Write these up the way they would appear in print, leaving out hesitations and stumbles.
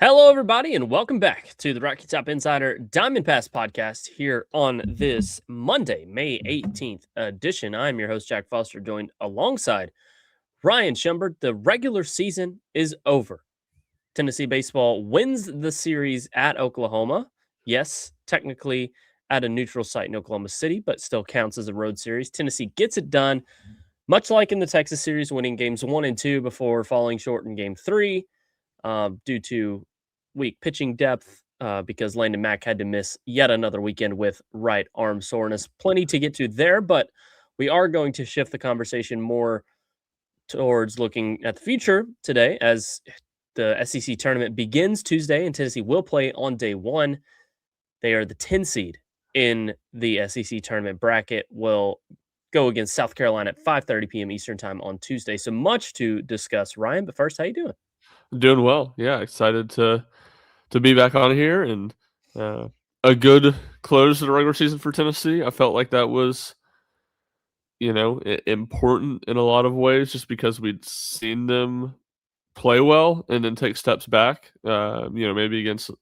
Hello, everybody, and welcome back to the Rocky Top Insider Diamond Pass podcast here on this Monday, May 18th edition. I'm your host, Jack Foster, joined alongside Ryan Schumbert. The regular season is over. Tennessee baseball wins the series at Oklahoma. Yes, technically at a neutral site in Oklahoma City, but still counts as a road series. Tennessee gets it done, much like in the Texas series, winning games 1 and 2 before falling short in game 3 due to weak pitching depth because Landon Mack had to miss yet another weekend with right arm soreness. Plenty to get to there, but we are going to shift the conversation more towards looking at the future today as the SEC tournament begins Tuesday and Tennessee will play on day one. They are the 10 seed in the SEC tournament bracket, will go against South Carolina at 5:30 p.m. Eastern time on Tuesday. So much to discuss, Ryan, but first, how you doing? Doing well. Yeah, excited to be back on here and uh, a good close to the regular season for Tennessee. I felt like that was, important in a lot of ways just because we'd seen them play well and then take steps back, maybe against a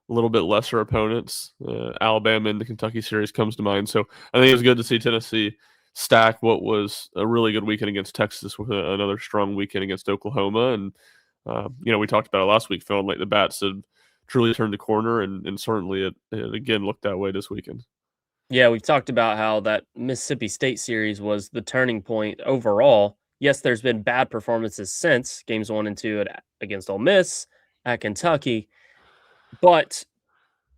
little bit lesser opponents. Alabama in the Kentucky series comes to mind. So I think it was good to see Tennessee stack what was a really good weekend against Texas with another strong weekend against Oklahoma. And we talked about it last week, feeling like the Bats had truly turned the corner, and certainly it again looked that way this weekend. Yeah, we've talked about how that Mississippi State series was the turning point overall. Yes, there's been bad performances since games 1 and 2 against Ole Miss, at Kentucky, but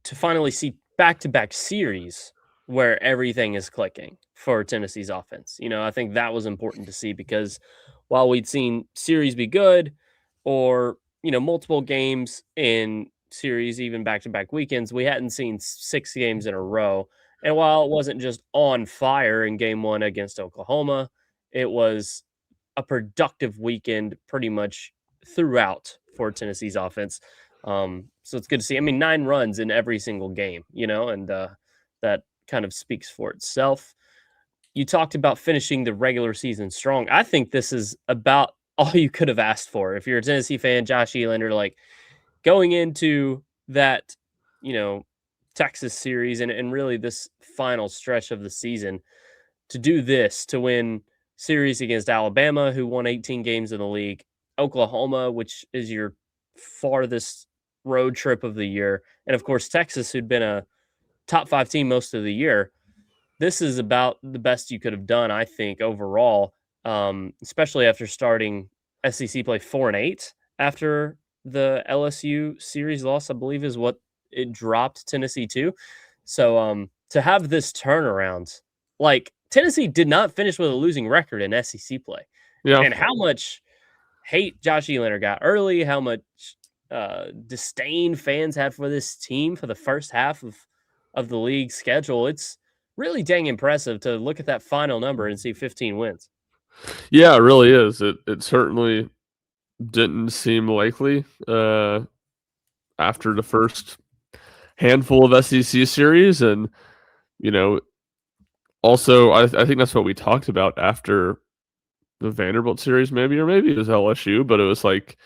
to finally see back-to-back series where everything is clicking for Tennessee's offense. I think that was important to see because while we'd seen series be good or, multiple games in series, even back-to-back weekends, we hadn't seen 6 games in a row. And while it wasn't just on fire in game 1 against Oklahoma, it was a productive weekend pretty much throughout for Tennessee's offense. So it's good to see. I mean, 9 runs in every single game, and that kind of speaks for itself. You talked about finishing the regular season strong. I think this is about all you could have asked for. If you're a Tennessee fan, Josh Elander, like going into that, Texas series and really this final stretch of the season to do this, to win series against Alabama, who won 18 games in the league, Oklahoma, which is your farthest road trip of the year, and of course, Texas, who'd been a top 5 team most of the year. This is about the best you could have done, I think, overall, especially after starting SEC play 4-8 after the LSU series loss, I believe is what it dropped Tennessee to. So to have this turnaround, like Tennessee did not finish with a losing record in SEC play. Yeah, And how much hate Josh Elander got early, how much disdain fans had for this team for the first half of the league schedule. It's really dang impressive to look at that final number and see 15 wins. yeah, it really is. It certainly didn't seem likely after the first handful of SEC series, and you know, also I think that's what we talked about after the Vanderbilt series, maybe, or maybe it was LSU, but it was like,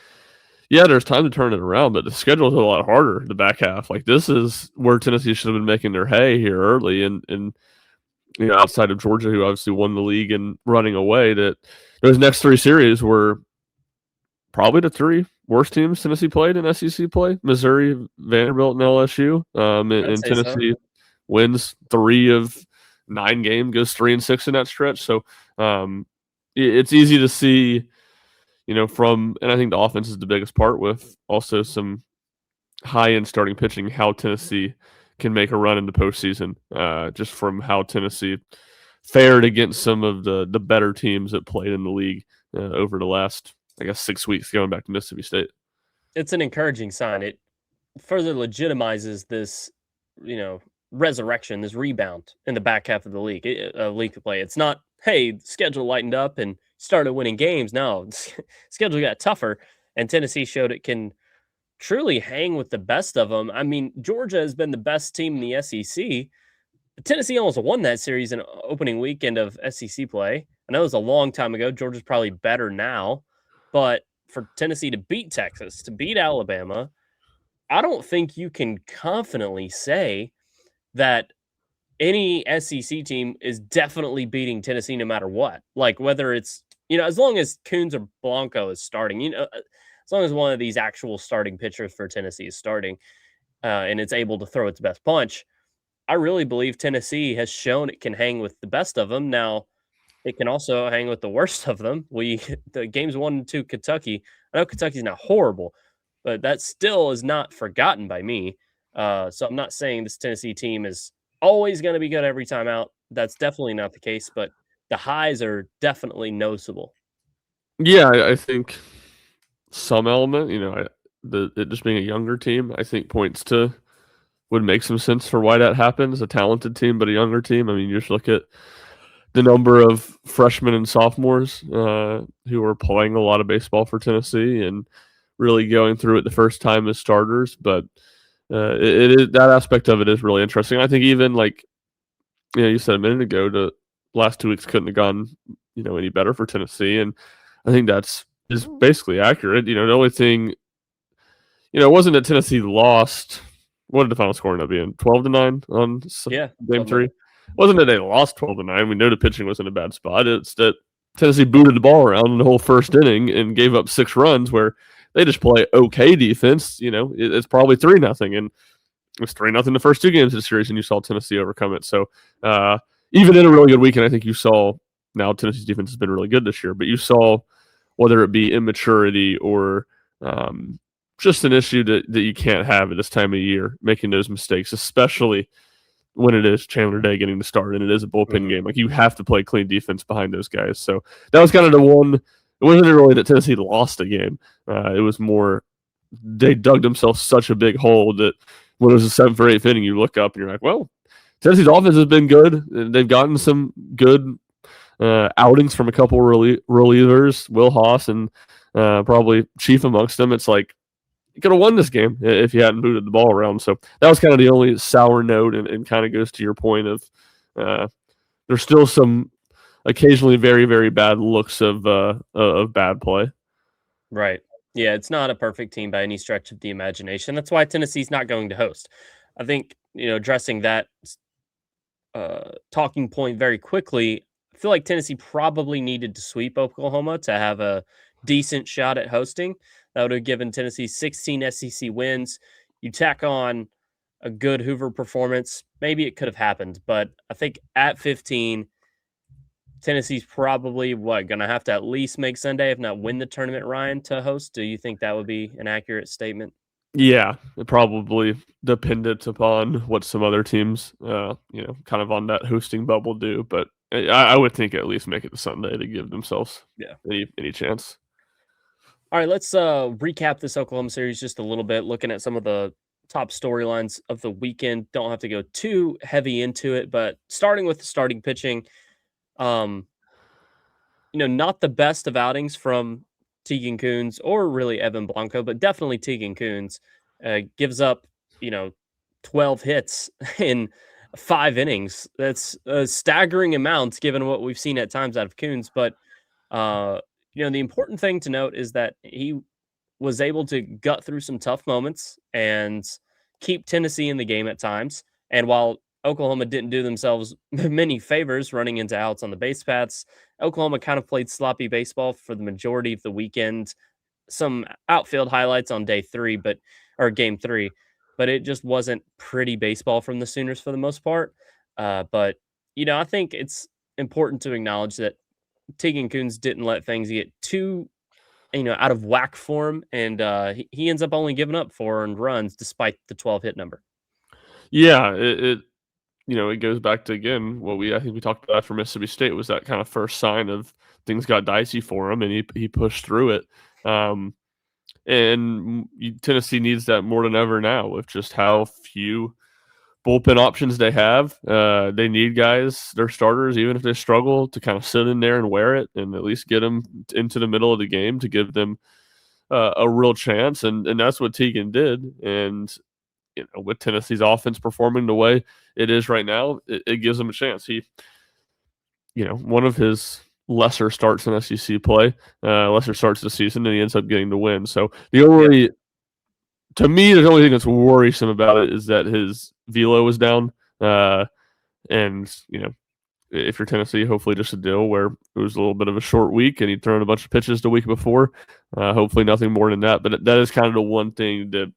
yeah, there's time to turn it around, but the schedule's a lot harder the back half. Like this is where Tennessee should have been making their hay here early, and outside of Georgia, who obviously won the league and running away, that those next 3 series were probably the 3 worst teams Tennessee played in SEC play: Missouri, Vanderbilt, and LSU. I'd And say so. Tennessee wins 3 of 9 games, goes 3-6 in that stretch. So it's easy to see, and I think the offense is the biggest part, with also some high-end starting pitching, how Tennessee can make a run in the postseason, just from how Tennessee fared against some of the better teams that played in the league over the last, I guess, 6 weeks, going back to Mississippi State. It's an encouraging sign. It further legitimizes this, resurrection, this rebound in the back half of the league play. It's not, hey, the schedule lightened up and started winning games. No, schedule got tougher, and Tennessee showed it can truly hang with the best of them. I mean, Georgia has been the best team in the SEC. Tennessee almost won that series in opening weekend of SEC play. I know it was a long time ago. Georgia's probably better now, but for Tennessee to beat Texas, to beat Alabama, I don't think you can confidently say that any SEC team is definitely beating Tennessee no matter what. Like whether it's as long as Coons or Blanco is starting, as long as one of these actual starting pitchers for Tennessee is starting, and it's able to throw its best punch, I really believe Tennessee has shown it can hang with the best of them. Now, it can also hang with the worst of them. The games 1 and 2 Kentucky. I know Kentucky's not horrible, but that still is not forgotten by me. So I'm not saying this Tennessee team is always going to be good every time out. That's definitely not the case, but the highs are definitely noticeable. Yeah, I think some element, it just being a younger team, I think points to would make some sense for why that happens. A talented team, but a younger team. I mean, you just look at the number of freshmen and sophomores who are playing a lot of baseball for Tennessee and really going through it the first time as starters. But it is that aspect of it is really interesting. I think even like you said a minute ago, the last 2 weeks couldn't have gone any better for Tennessee, and I think that's is basically accurate. The only thing it wasn't that Tennessee lost. What did the final score end up being? 12-9 on Yeah, game something like three. that. It wasn't that they lost 12-9. We know the pitching was in a bad spot. It's that Tennessee booted the ball around in the whole first inning and gave up 6 runs where they just play okay defense. It's probably 3-0, and it was 3-0 the first 2 games of the series, and you saw Tennessee overcome it. So even in a really good weekend, I think you saw now Tennessee's defense has been really good this year, but you saw whether it be immaturity or just an issue that you can't have at this time of year, making those mistakes, especially when it is Chandler Day getting the start and it is a bullpen Mhm. game. Like you have to play clean defense behind those guys. So that was kind of the one. It wasn't really that Tennessee lost a game. It was more they dug themselves such a big hole that when it was the 7th or 8th inning, you look up and you're like, well, Tennessee's offense has been good. And they've gotten some good outings from a couple relievers, Will Haas and probably Chief amongst them. It's like you could have won this game if you hadn't booted the ball around. So that was kind of the only sour note, and kind of goes to your point of there's still some occasionally very very bad looks of bad play. Right. Yeah, it's not a perfect team by any stretch of the imagination. That's why Tennessee's not going to host. I think, addressing that talking point very quickly, I feel like Tennessee probably needed to sweep Oklahoma to have a decent shot at hosting. That would have given Tennessee 16 SEC wins. You tack on a good Hoover performance, maybe it could have happened. But I think at 15, Tennessee's probably going to have to at least make Sunday, if not win the tournament, Ryan, to host. Do you think that would be an accurate statement? Yeah, it probably dependent upon what some other teams, kind of on that hosting bubble do. But I would think at least make it to Sunday to give themselves Yeah. any chance. All right, let's recap this Oklahoma series just a little bit, looking at some of the top storylines of the weekend. Don't have to go too heavy into it, but starting with the starting pitching, um, not the best of outings from Tegan Coons or really Evan Blanco, but definitely Tegan Coons gives up, you know, 12 hits in 5 innings. That's a staggering amount given what we've seen at times out of Coons. But, uh, the important thing to note is that he was able to gut through some tough moments and keep Tennessee in the game at times. And while Oklahoma didn't do themselves many favors running into outs on the base paths, Oklahoma kind of played sloppy baseball for the majority of the weekend. Some outfield highlights on day 3, or game 3, but it just wasn't pretty baseball from the Sooners for the most part. But I think it's important to acknowledge that Tegan Coons didn't let things get too out of whack for him, and he ends up only giving up 4 earned runs despite the 12 hit number. Yeah, it goes back to again what I think we talked about for Mississippi State was that kind of first sign of things got dicey for him, and he pushed through it. And Tennessee needs that more than ever now with just how few bullpen options they have. They need guys, their starters, even if they struggle, to kind of sit in there and wear it, and at least get them into the middle of the game to give them a real chance. And that's what Tegan did. And with Tennessee's offense performing the way it is right now, it gives them a chance. One of his lesser starts in SEC play, lesser starts this season, and he ends up getting the win. So the Yep. only To me, the only thing that's worrisome about it is that his velo was down. And, if you're Tennessee, hopefully just a deal where it was a little bit of a short week and he'd thrown a bunch of pitches the week before. Hopefully nothing more than that. But that is kind of the one thing that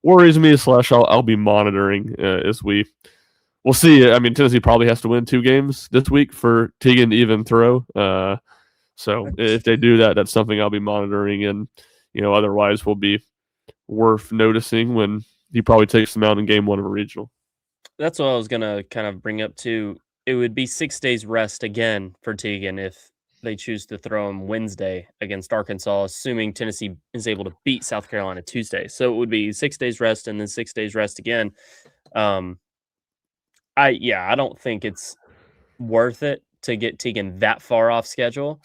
worries me, / I'll be monitoring as we'll see. I mean, Tennessee probably has to win 2 games this week for Teagan to even throw. So if they do that, that's something I'll be monitoring. And, otherwise will be worth noticing when he probably takes them out in game 1 of a regional. That's what I was gonna kind of bring up too. It would be 6 days rest again for Teagan if they choose to throw him Wednesday against Arkansas, assuming Tennessee is able to beat South Carolina Tuesday. So it would be 6 days rest and then 6 days rest again. Um, I don't think it's worth it to get Teagan that far off schedule.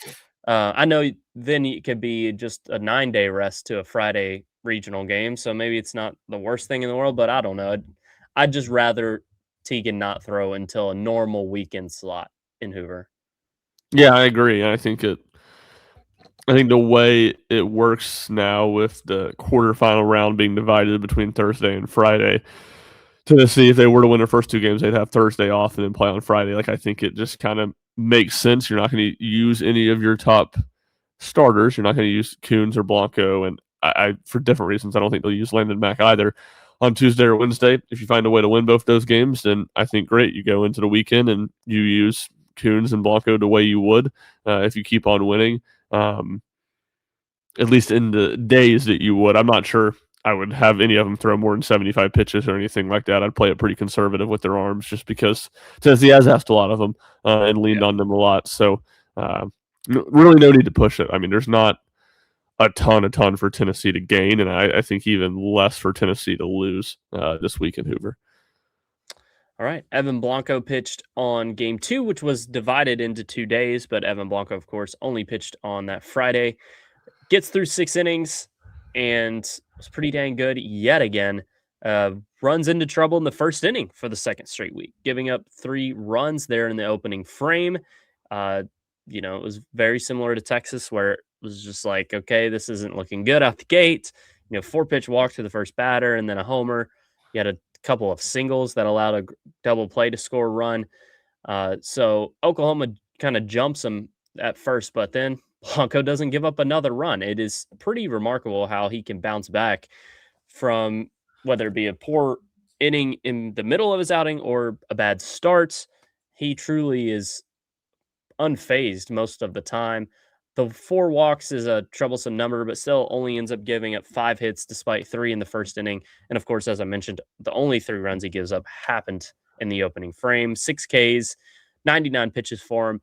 I know then it could be just a 9-day rest to a Friday regional game, so maybe it's not the worst thing in the world, but I don't know. I'd just rather Teagan not throw until a normal weekend slot in Hoover. Yeah, I agree. I think the way it works now with the quarterfinal round being divided between Thursday and Friday, Tennessee, if they were to win their first 2 games, they'd have Thursday off and then play on Friday. Like, I think it just kind of makes sense. You're not going to use any of your top starters. You're not going to use Coons or Blanco, and I for different reasons, I don't think they'll use Landon Mack either on Tuesday or Wednesday. If you find a way to win both those games, then I think great. You go into the weekend and you use Coons and Blanco the way you would if you keep on winning. At least in the days that you would. I'm not sure I would have any of them throw more than 75 pitches or anything like that. I'd play it pretty conservative with their arms just because Tennessee has asked a lot of them and leaned on them a lot. So really no need to push it. I mean, there's not a ton for Tennessee to gain, and I think even less for Tennessee to lose this week in Hoover. All right. Evan Blanco pitched on game 2, which was divided into 2 days, but Evan Blanco, of course, only pitched on that Friday. Gets through 6 innings and was pretty dang good yet again. Runs into trouble in the first inning for the second straight week, giving up 3 runs there in the opening frame. It was very similar to Texas, where it was just like, okay, this isn't looking good out the gate. 4-pitch walk to the first batter and then a homer. You had a couple of singles that allowed a double play to score a run. So Oklahoma kind of jumps him at first, but then Blanco doesn't give up another run. It is pretty remarkable how he can bounce back from whether it be a poor inning in the middle of his outing or a bad start. He truly is unfazed most of the time. The 4 walks is a troublesome number, but still only ends up giving up 5 hits despite 3 in the first inning. And of course, as I mentioned, the only 3 runs he gives up happened in the opening frame. 6 Ks, 99 pitches for him.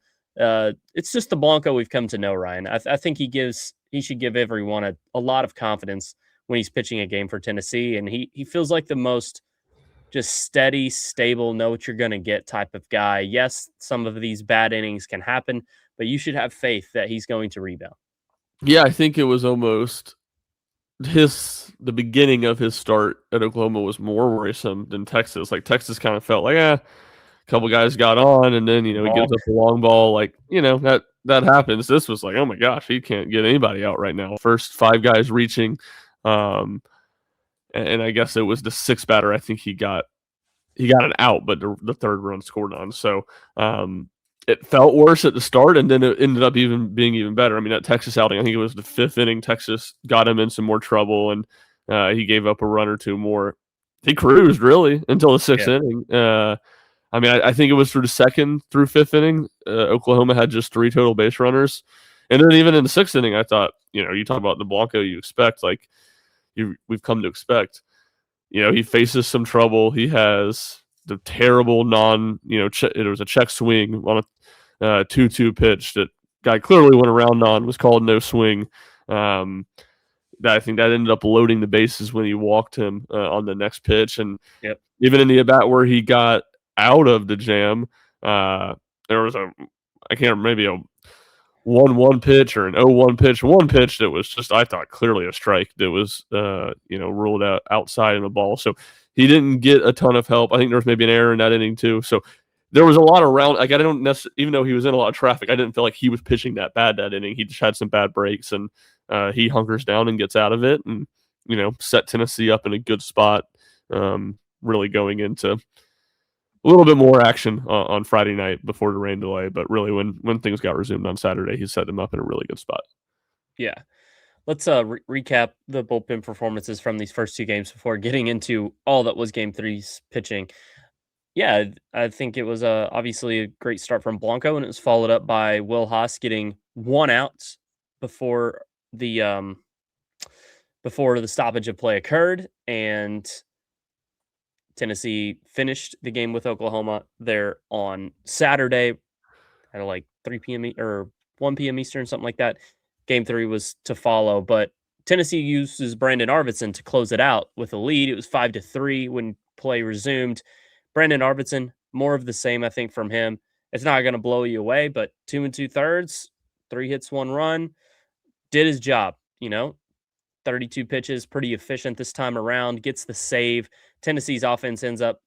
It's just the Blanco we've come to know, Ryan. I think he should give everyone a lot of confidence when he's pitching a game for Tennessee, and he feels like the most just steady, stable, know what you're going to get type of guy. Yes, some of these bad innings can happen, but you should have faith that he's going to rebound. Yeah, I think it was almost the beginning of his start at Oklahoma was more worrisome than Texas. Like, Texas kind of felt like, a couple guys got on, and then he gives up a long ball. Like, that happens. This was like, oh my gosh, he can't get anybody out right now. First 5 guys reaching, and I guess it was the 6th batter. I think he got an out, but the 3rd run scored on. So it felt worse at the start, and then it ended up being even better. I mean, that Texas outing, I think it was the 5th inning. Texas got him in some more trouble, and he gave up a run or 2 more. He cruised really until the 6th inning. I mean, I think it was through the 2nd through 5th inning. Oklahoma had just 3 total base runners. And then even in the 6th inning, I thought, you talk about the Blanco you expect, like we've come to expect. He faces some trouble. He has the terrible it was a check swing on a 2-2 pitch that guy clearly went around on, was called no swing. That I think that ended up loading the bases when he walked him on the next pitch. And even in the at-bat where he got out of the jam, there was maybe a 1-1 pitch or an 0-1 pitch, one pitch that was just, I thought, clearly a strike that was ruled out outside of the ball. So he didn't get a ton of help. I think there was maybe an error in that inning too. So there was a lot around. Like, I don't necessarily, even though he was in a lot of traffic, I didn't feel like he was pitching that bad that inning. He just had some bad breaks, and he hunkers down and gets out of it. And set Tennessee up in a good spot, really going into a little bit more action on Friday night before the rain delay. But really, when things got resumed on Saturday, he set them up in a really good spot. Yeah. Let's recap the bullpen performances from these first two games before getting into all that was Game Three's pitching. Yeah, I think it was obviously a great start from Blanco, and it was followed up by Will Haas getting one out before the stoppage of play occurred, and Tennessee finished the game with Oklahoma there on Saturday at like 3 p.m. Or 1 p.m. Eastern, something like that. Game three was to follow, but Tennessee uses Brandon Arvidsson to close it out with a lead. It was 5-3 when play resumed. Brandon Arvidsson, more of the same, I think, from him. It's not going to blow you away, but 2 2/3, 3 hits, 1 run, did his job. 32 pitches, pretty efficient this time around, gets the save. Tennessee's offense ends up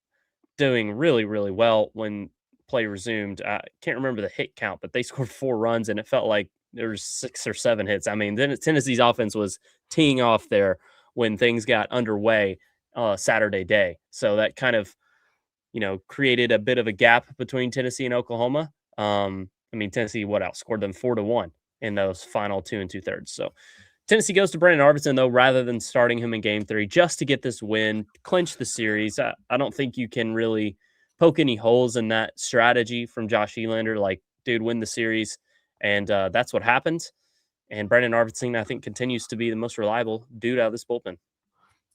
doing really, really well when play resumed. I can't remember the hit count, but they scored 4 runs, and it felt like there was 6 or 7 hits. I mean, then Tennessee's offense was teeing off there when things got underway Saturday day. So that kind of, created a bit of a gap between Tennessee and Oklahoma. Tennessee, outscored them 4-1 in those final 2 2/3. So Tennessee goes to Brandon Arvidsson, though, rather than starting him in game three just to get this win, clinch the series. I don't think you can really poke any holes in that strategy from Josh Elander. Like, dude, win the series. And that's what happened. And Brandon Arvidsson, I think, continues to be the most reliable dude out of this bullpen.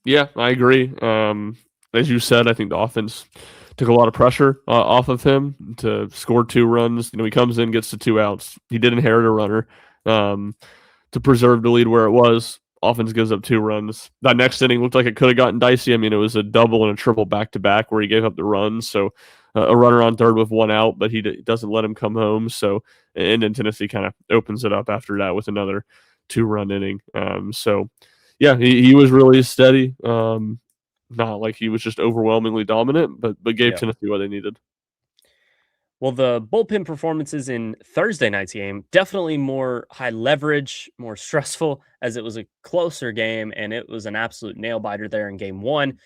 Yeah, I agree. As you said, I think the offense took a lot of pressure off of him to score 2 runs. He comes in, gets to 2 outs. He did inherit a runner. To preserve the lead where it was. Offense gives up 2 runs. That next inning looked like it could have gotten dicey. It was a double and a triple back-to-back where he gave up the runs. So a runner on third with 1 out, but he doesn't let him come home. So, and then Tennessee kind of opens it up after that with another 2-run inning. Yeah, he was really steady. Not like he was just overwhelmingly dominant, but gave Tennessee what they needed. Well, the bullpen performances in Thursday night's game definitely more high leverage, more stressful, as it was a closer game, and it was an absolute nail biter there in game one.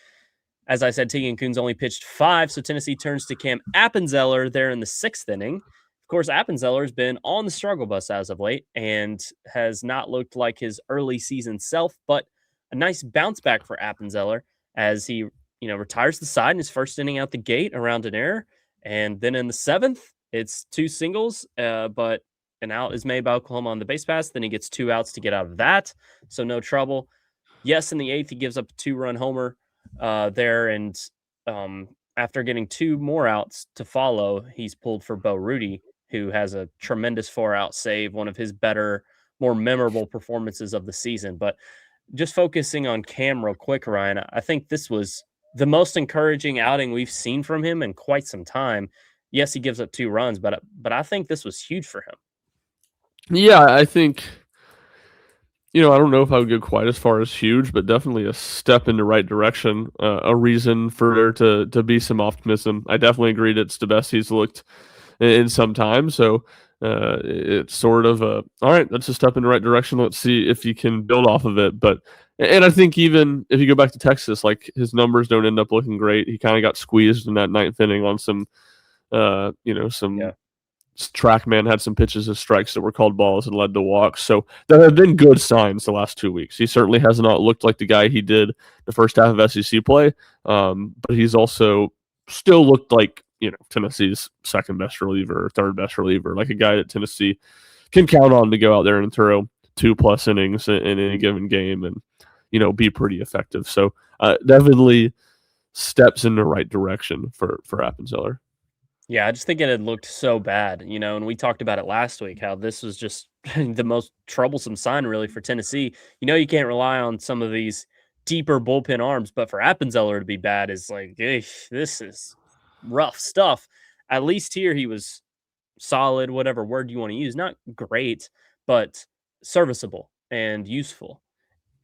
As I said, Tegan Kuhn's only pitched 5, so Tennessee turns to Cam Appenzeller there in the 6th inning. Of course, Appenzeller has been on the struggle bus as of late and has not looked like his early season self, but a nice bounce back for Appenzeller as he, retires the side in his first inning out the gate around an error. And then in the 7th, it's 2 singles, but an out is made by Oklahoma on the base pass. Then he gets 2 outs to get out of that, so no trouble. Yes, in the 8th, he gives up a 2-run homer there, and after getting 2 more outs to follow, he's pulled for Bo Rudy, who has a tremendous 4-out save, one of his better, more memorable performances of the season. But just focusing on Cam real quick, Ryan, I think this was the most encouraging outing we've seen from him in quite some time. Yes, he gives up 2 runs, but I think this was huge for him. Yeah, I think, I don't know if I would go quite as far as huge, but definitely a step in the right direction, a reason for there to be some optimism. I definitely agree that it's the best he's looked in some time. So it's sort of all right, that's a step in the right direction. Let's see if you can build off of it. And I think even if you go back to Texas, like his numbers don't end up looking great. He kind of got squeezed in that 9th inning on some, TrackMan had some pitches as strikes that were called balls and led to walks. So there have been good signs the last 2 weeks. He certainly has not looked like the guy he did the first half of SEC play, but he's also still looked like Tennessee's second best reliever or third best reliever, like a guy that Tennessee can count on to go out there and throw 2+ innings in any given game and be pretty effective. So definitely steps in the right direction for Appenzeller. Yeah, I just think it had looked so bad, and we talked about it last week, how this was just the most troublesome sign really for Tennessee. You can't rely on some of these deeper bullpen arms, but for Appenzeller to be bad is like, this is rough stuff. At least here he was solid, whatever word you want to use. Not great, but serviceable and useful.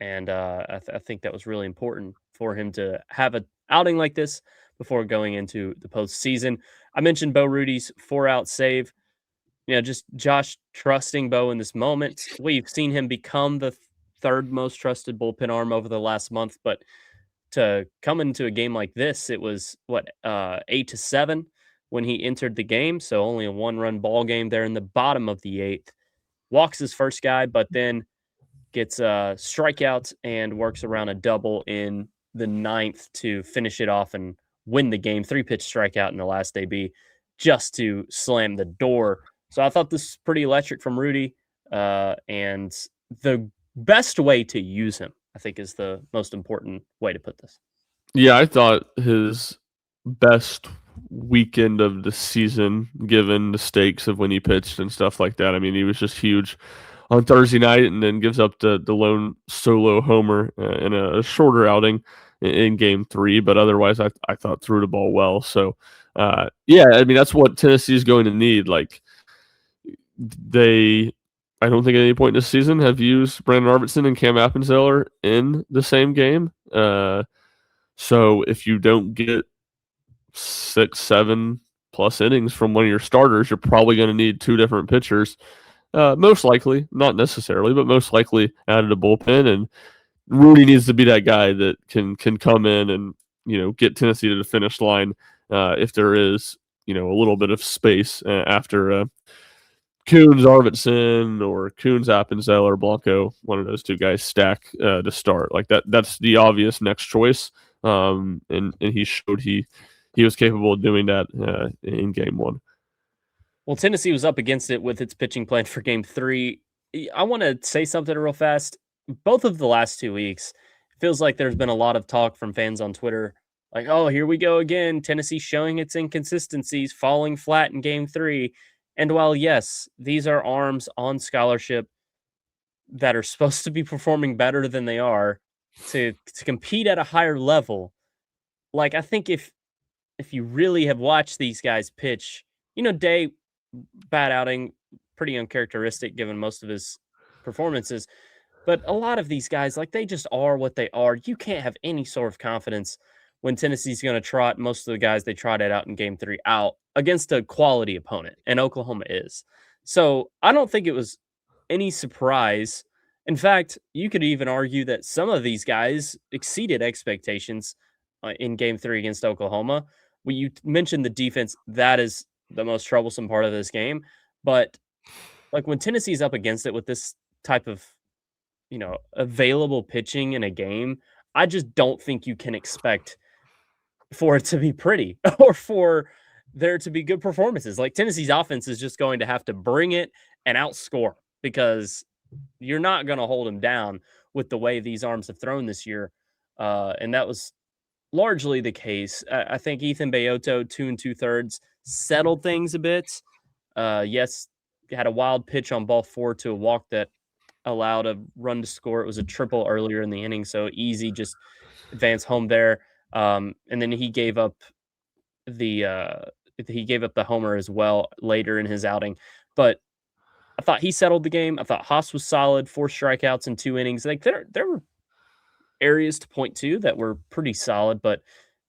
And I think that was really important for him to have an outing like this before going into the postseason. I mentioned Bo Rudy's 4-out save. Just Josh trusting Bo in this moment. We've seen him become the third most trusted bullpen arm over the last month, but to come into a game like this, it was 8-7 when he entered the game, so only a 1-run ball game there in the bottom of the 8th. Walks his first guy, but then gets a strikeout and works around a double in the 9th to finish it off and win the game. 3-pitch strikeout in the last AB just to slam the door. So I thought this was pretty electric from Rudy, and the best way to use him, I think, is the most important way to put this. Yeah, I thought his best weekend of the season, given the stakes of when he pitched and stuff like that. I mean, he was just huge on Thursday night, and then gives up the lone solo homer in a shorter outing in Game 3. But otherwise, I thought threw the ball well. So, yeah, I mean, that's what Tennessee is going to need. Like, I don't think at any point this season have used Brandon Arvidsson and Cam Appenzeller in the same game. So if you don't get 6, 7 plus innings from one of your starters, you're probably going to need 2 different pitchers. Most likely, not necessarily, but most likely out of the bullpen. And Rudy needs to be that guy that can come in and get Tennessee to the finish line if there is a little bit of space after Coons Arvidsson or Coons Appenzeller Blanco, one of those 2 guys stack to start. Like that's the obvious next choice. And he showed he was capable of doing that in Game 1. Well, Tennessee was up against it with its pitching plan for Game 3. I want to say something real fast. Both of the last 2 weeks, it feels like there's been a lot of talk from fans on Twitter, like, oh, here we go again. Tennessee showing its inconsistencies, falling flat in Game 3. And while, yes, these are arms on scholarship that are supposed to be performing better than they are to compete at a higher level, like, I think if you really have watched these guys pitch, Day, bad outing, pretty uncharacteristic given most of his performances. But a lot of these guys, like, they just are what they are. You can't have any sort of confidence when Tennessee's going to trot most of the guys they trotted out in Game 3 out against a quality opponent, and Oklahoma is. So I don't think it was any surprise. In fact, you could even argue that some of these guys exceeded expectations in Game 3 against Oklahoma. When you mentioned the defense, that is the most troublesome part of this game. But like when Tennessee's up against it with this type of available pitching in a game, I just don't think you can expect for it to be pretty or for there to be good performances. Like Tennessee's offense is just going to have to bring it and outscore because you're not going to hold them down with the way these arms have thrown this year. And that was largely the case. I think Ethan Bayoto, 2 2/3, settled things a bit. Yes, had a wild pitch on ball 4 to a walk that allowed a run to score. It was a triple earlier in the inning, so easy, just advance home there. And then he gave up the homer as well later in his outing. But I thought he settled the game. I thought Haas was solid, 4 strikeouts in 2 innings. Like there were areas to point to that were pretty solid, but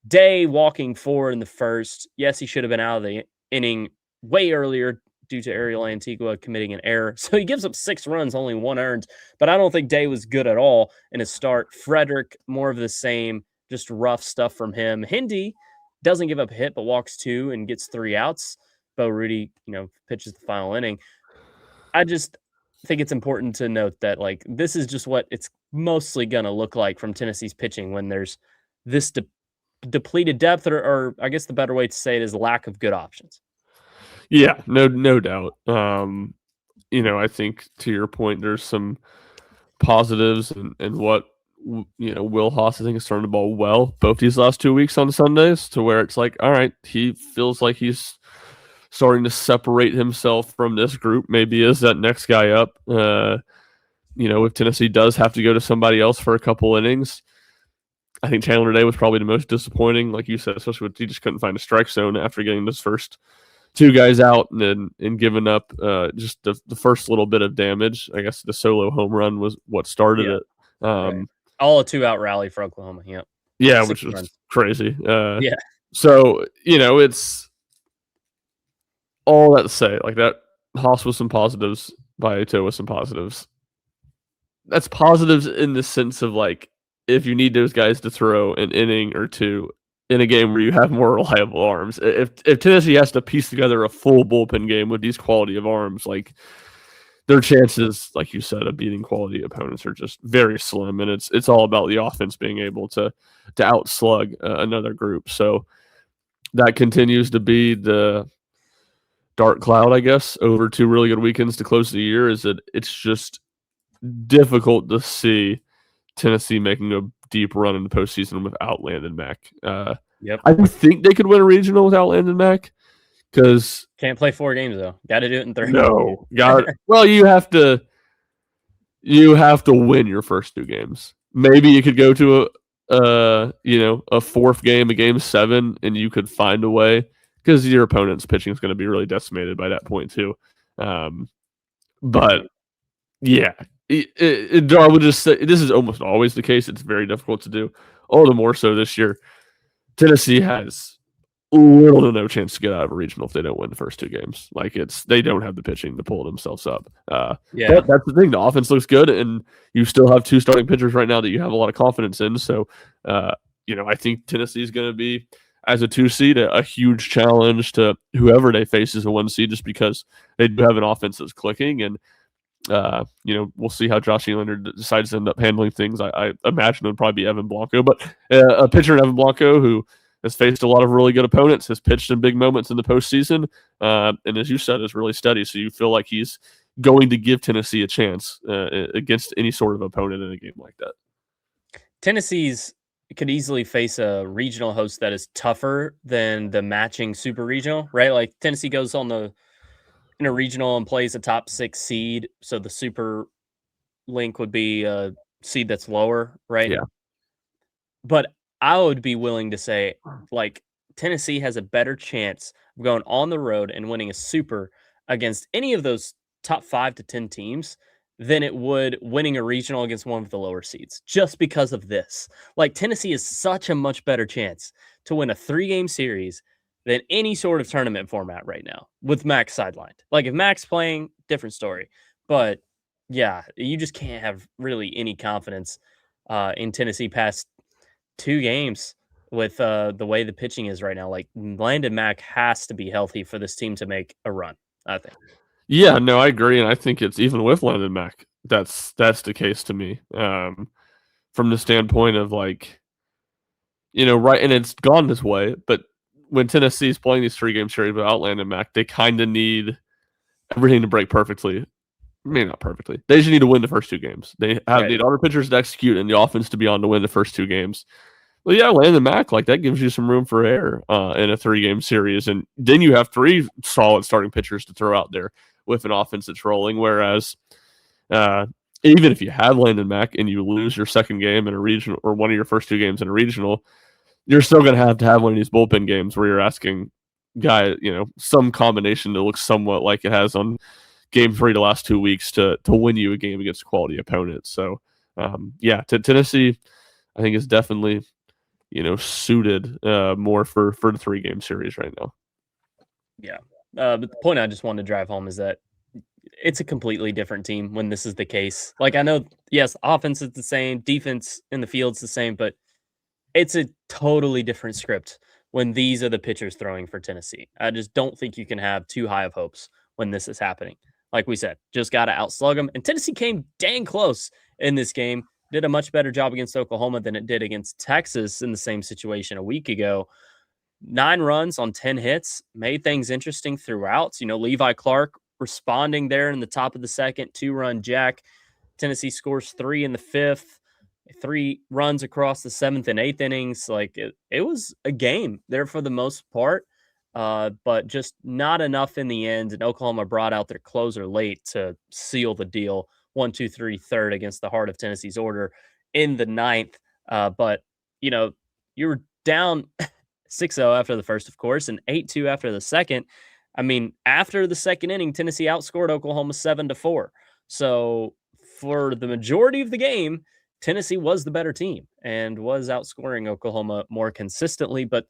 Day walking 4 in the first. Yes, he should have been out of the inning way earlier due to Ariel Antigua committing an error. So he gives up 6 runs, only 1 earned. But I don't think Day was good at all in his start. Frederick, more of the same, just rough stuff from him. Hindi doesn't give up a hit, but walks 2 and gets 3 outs. Bo Rudy, pitches the final inning. I just think it's important to note that, like, this is just what it's mostly going to look like from Tennessee's pitching when there's this depleted depth, or I guess the better way to say it is lack of good options. Yeah, no doubt. I think to your point, there's some positives and what Will Haas, I think, is throwing the ball well both these last 2 weeks on Sundays, to where it's like, all right, he feels like he's starting to separate himself from this group. Maybe is that next guy up. If Tennessee does have to go to somebody else for a couple innings, I think Chandler Day was probably the most disappointing, like you said, especially with he just couldn't find a strike zone after getting those first 2 guys out and giving up just the first little bit of damage. I guess the solo home run was what started it. Right. All a 2-out rally for Oklahoma. Yep. Yeah, which was crazy. Yeah. So, it's all that to say, like that Haas with some positives, Bayoto with some positives. that's positives in the sense of like if you need those guys to throw an inning or two in a game where you have more reliable arms. If Tennessee has to piece together a full bullpen game with these quality of arms, like their chances, like you said, of beating quality opponents are just very slim, and it's all about the offense being able to outslug another group. So that continues to be the dark cloud, I guess, over two really good weekends to close the year. Is that it's just difficult to see Tennessee making a deep run in the postseason without Landon Mack. Yep. I think they could win a regional without Landon Mack because Can't play 4 games though. Got to do it in 3. no, got well, you have to win your first two games. Maybe you could go to a fourth game, a game 7, and you could find a way because your opponent's pitching is going to be really decimated by that point too. But yeah, I would just say this is almost always the case. It's very difficult to do. All the more so this year. Tennessee has little to no chance to get out of a regional if they don't win the first two games. Like they don't have the pitching to pull themselves up. Yeah. But that's the thing. The offense looks good, and you still have two starting pitchers right now that you have a lot of confidence in. So, I think Tennessee is going to be as a 2 seed a huge challenge to whoever they face as a 1 seed, just because they do have an offense that's clicking and. We'll see how Josh Elander decides to end up handling things. I imagine it would probably be Evan Blanco, but a pitcher in Evan Blanco who has faced a lot of really good opponents, has pitched in big moments in the postseason, and as you said, is really steady. So you feel like he's going to give Tennessee a chance against any sort of opponent in a game like that. Tennessee's could easily face a regional host that is tougher than the matching super regional, right? Like Tennessee goes in a regional and plays a top 6 seed, so the super link would be a seed that's lower, right? Yeah. But I would be willing to say, like, Tennessee has a better chance of going on the road and winning a super against any of those top 5 to 10 teams than it would winning a regional against one of the lower seeds, just because of this. Like, Tennessee is such a much better chance to win a 3-game series than any sort of tournament format right now with Max sidelined. Like, if Max playing, different story. But yeah, you just can't have really any confidence in Tennessee past 2 games with the way the pitching is right now. Like, Landon Mack has to be healthy for this team to make a run, I think. Yeah, no, I agree, and I think it's even with Landon Mack, that's the case to me. From the standpoint of like, right, and it's gone this way, but when Tennessee's playing these 3-game series without Landon Mack, they kind of need everything to break perfectly. Maybe not perfectly. They just need to win the first 2 games. They need other pitchers to execute and the offense to be on to win the first 2 games. Well, yeah, Landon Mack, like that gives you some room for error in a 3-game series, and then you have 3 solid starting pitchers to throw out there with an offense that's rolling. Whereas, even if you have Landon Mack and you lose your second game in a regional or one of your first 2 games in a regional, you're still going to have one of these bullpen games where you're asking some combination that looks somewhat like it has on game 3 the last 2 weeks to win you a game against a quality opponent. So, Tennessee, I think is definitely suited more for the 3-game series right now. Yeah. But the point I just wanted to drive home is that it's a completely different team when this is the case. Like, I know, yes, offense is the same, defense in the field's the same, but it's a totally different script when these are the pitchers throwing for Tennessee. I just don't think you can have too high of hopes when this is happening. Like we said, just got to outslug them. And Tennessee came dang close in this game. Did a much better job against Oklahoma than it did against Texas in the same situation a week ago. 9 runs on 10 hits made things interesting throughout. Levi Clark responding there in the top of the second, 2-run jack. Tennessee scores 3 in the 5th. 3 runs across the 7th and 8th innings. Like it was a game there for the most part, but just not enough in the end. And Oklahoma brought out their closer late to seal the deal. 1-2-3 third against the heart of Tennessee's order in the 9th. But you were down 6-0 after the first, of course, and 8-2 after the second. I mean, after the second inning, Tennessee outscored Oklahoma 7-4. So for the majority of the game, Tennessee was the better team and was outscoring Oklahoma more consistently, but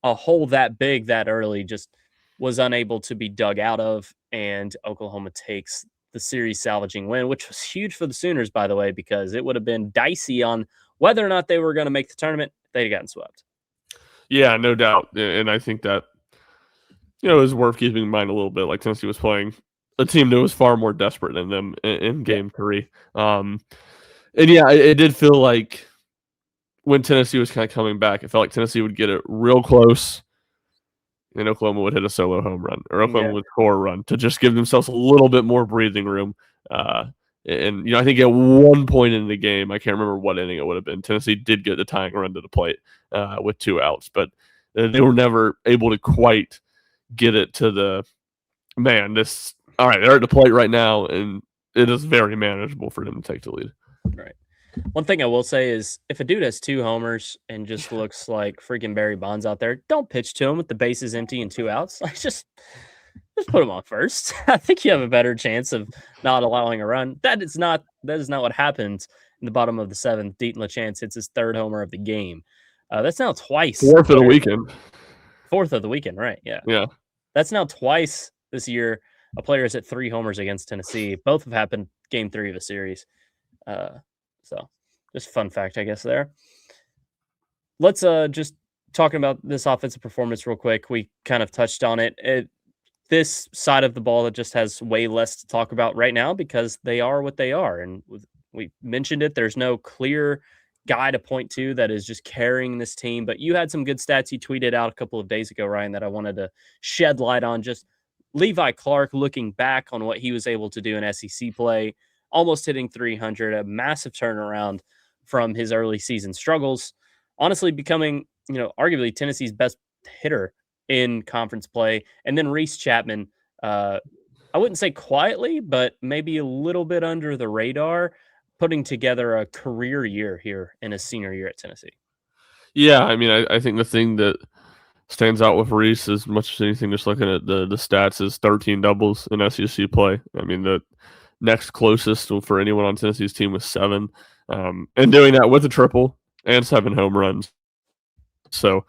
a hole that big that early just was unable to be dug out of, and Oklahoma takes the series salvaging win, which was huge for the Sooners, by the way, because it would have been dicey on whether or not they were going to make the tournament if they'd gotten swept. Yeah, no doubt. And I think that, is worth keeping in mind a little bit. Like Tennessee was playing a team that was far more desperate than them in Yeah. game 3. And yeah, it did feel like when Tennessee was kind of coming back, it felt like Tennessee would get it real close, and Oklahoma would hit a solo home run, or Oklahoma Yeah. would score a run to just give themselves a little bit more breathing room. And I think at one point in the game, I can't remember what inning it would have been, Tennessee did get the tying run to the plate with 2 outs, but they were never able to quite get it to the all right, they're at the plate right now, and it is very manageable for them to take the lead. Right. One thing I will say is if a dude has 2 homers and just looks like freaking Barry Bonds out there, don't pitch to him with the bases empty and 2 outs. Like just put him on first. I think you have a better chance of not allowing a run. That is not what happened in the bottom of the 7th. Deaton LaChance hits his 3rd homer of the game. That's now twice. 4th of the weekend. 4th of the weekend, right? Yeah. Yeah. That's now twice this year a player has hit 3 homers against Tennessee. Both have happened game 3 of a series. So just fun fact, I guess, there. Let's just talking about this offensive performance real quick. We kind of touched on it. This side of the ball that just has way less to talk about right now because they are what they are. And we mentioned it. There's no clear guy to point to that is just carrying this team. But you had some good stats you tweeted out a couple of days ago, Ryan, that I wanted to shed light on. Just Levi Clark looking back on what he was able to do in SEC play, almost hitting 300, a massive turnaround from his early season struggles, honestly becoming, arguably Tennessee's best hitter in conference play. And then Reese Chapman, I wouldn't say quietly, but maybe a little bit under the radar, putting together a career year here in his senior year at Tennessee. Yeah, I mean, I think the thing that stands out with Reese as much as anything, just looking at the stats, is 13 doubles in SEC play. I mean, the next closest for anyone on Tennessee's team was 7, and doing that with a triple and 7 home runs. So,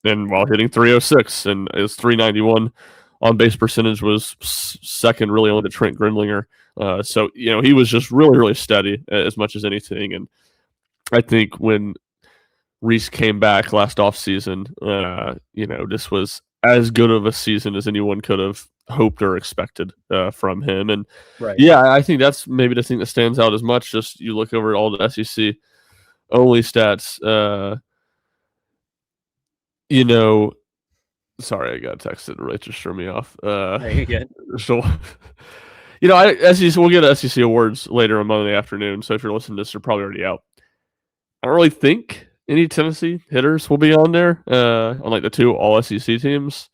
and while hitting 306 and his 391 on base percentage was second, really only to Trent Grindlinger. So he was just really, really steady as much as anything. And I think when Reese came back last offseason, this was as good of a season as anyone could have hoped or expected from him. And yeah, I think that's maybe the thing that stands out as much. Just you look over at all the SEC only stats, sorry, I got texted. Right, just threw me off. You good. So, SEC, we'll get SEC awards later on Monday afternoon. So if you're listening to this, they're probably already out. I don't really think any Tennessee hitters will be on there, on like the 2 all SEC teams.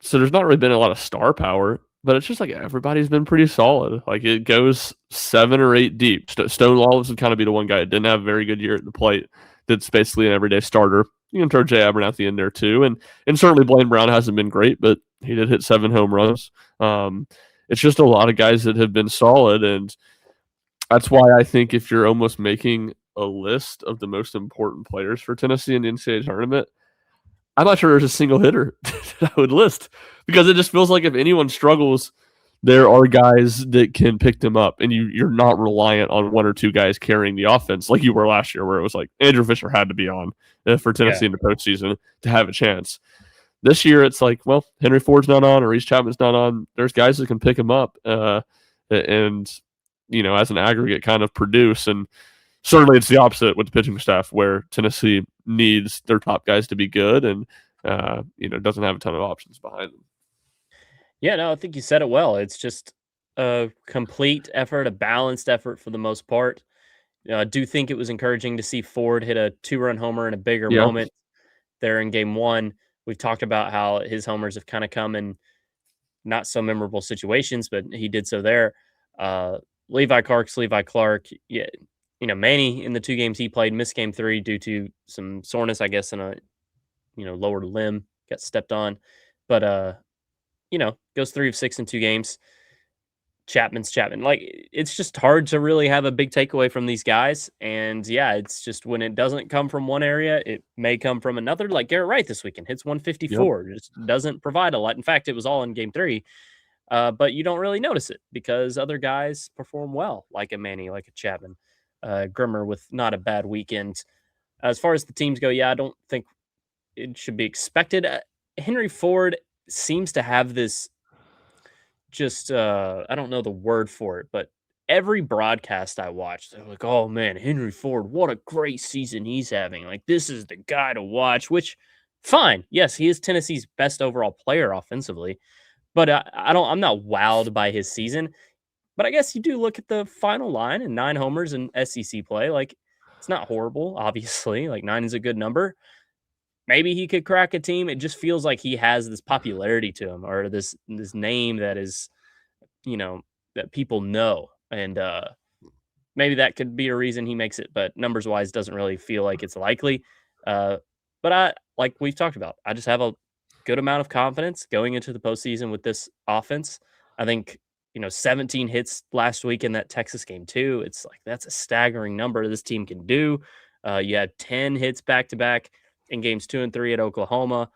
So there's not really been a lot of star power, but it's just like everybody's been pretty solid. Like it goes 7 or 8 deep. Stonewall would kind of be the one guy that didn't have a very good year at the plate. That's basically an everyday starter. You can throw Jay Abernathy in there too, and certainly Blaine Brown hasn't been great, but he did hit 7 home runs. It's just a lot of guys that have been solid, and that's why I think if you're almost making a list of the most important players for Tennessee in the NCAA tournament, I'm not sure there's a single hitter that I would list, because it just feels like if anyone struggles, there are guys that can pick them up, and you're not reliant on 1 or 2 guys carrying the offense like you were last year, where it was like Andrew Fisher had to be on for Tennessee in the postseason to have a chance. This year, it's like, well, Henry Ford's not on or Reese Chapman's not on. There's guys that can pick him up and, as an aggregate kind of produce. And certainly it's the opposite with the pitching staff, where Tennessee needs their top guys to be good and, doesn't have a ton of options behind them. Yeah, no, I think you said it well. It's just a complete effort, a balanced effort for the most part. I do think it was encouraging to see Ford hit a 2-run homer in a bigger moment there in game 1. We've talked about how his homers have kind of come in not so memorable situations, but he did so there. Levi Clark. Yeah, Manny in the 2 games he played missed game 3 due to some soreness, I guess, in a lower limb, got stepped on. But goes 3 of 6 in 2 games. Chapman. Like, it's just hard to really have a big takeaway from these guys. And yeah, it's just when it doesn't come from one area, it may come from another. Like Garrett Wright this weekend hits 154, just doesn't provide a lot. In fact, it was all in game 3. but you don't really notice it because other guys perform well, like a Manny, like a Chapman, Grimmer with not a bad weekend. As far as the teams go, yeah, I don't think it should be expected. Henry Ford seems to have this just I don't know the word for it, but every broadcast I watch, they're like, "Oh man, Henry Ford, what a great season he's having! Like this is the guy to watch." Which, fine, yes, he is Tennessee's best overall player offensively, but I'm not wowed by his season. But I guess you do look at the final line and 9 homers in SEC play. Like it's not horrible, obviously. Like 9 is a good number. Maybe he could crack a team. It just feels like he has this popularity to him or this name that is, you know, that people know. And maybe that could be a reason he makes it, but numbers wise doesn't really feel like it's likely. Uh, but like we've talked about, I just have a good amount of confidence going into the postseason with this offense. I think 17 hits last week in that Texas game too. It's like that's a staggering number this team can do. You had 10 hits back to back in games 2 and 3 at Oklahoma.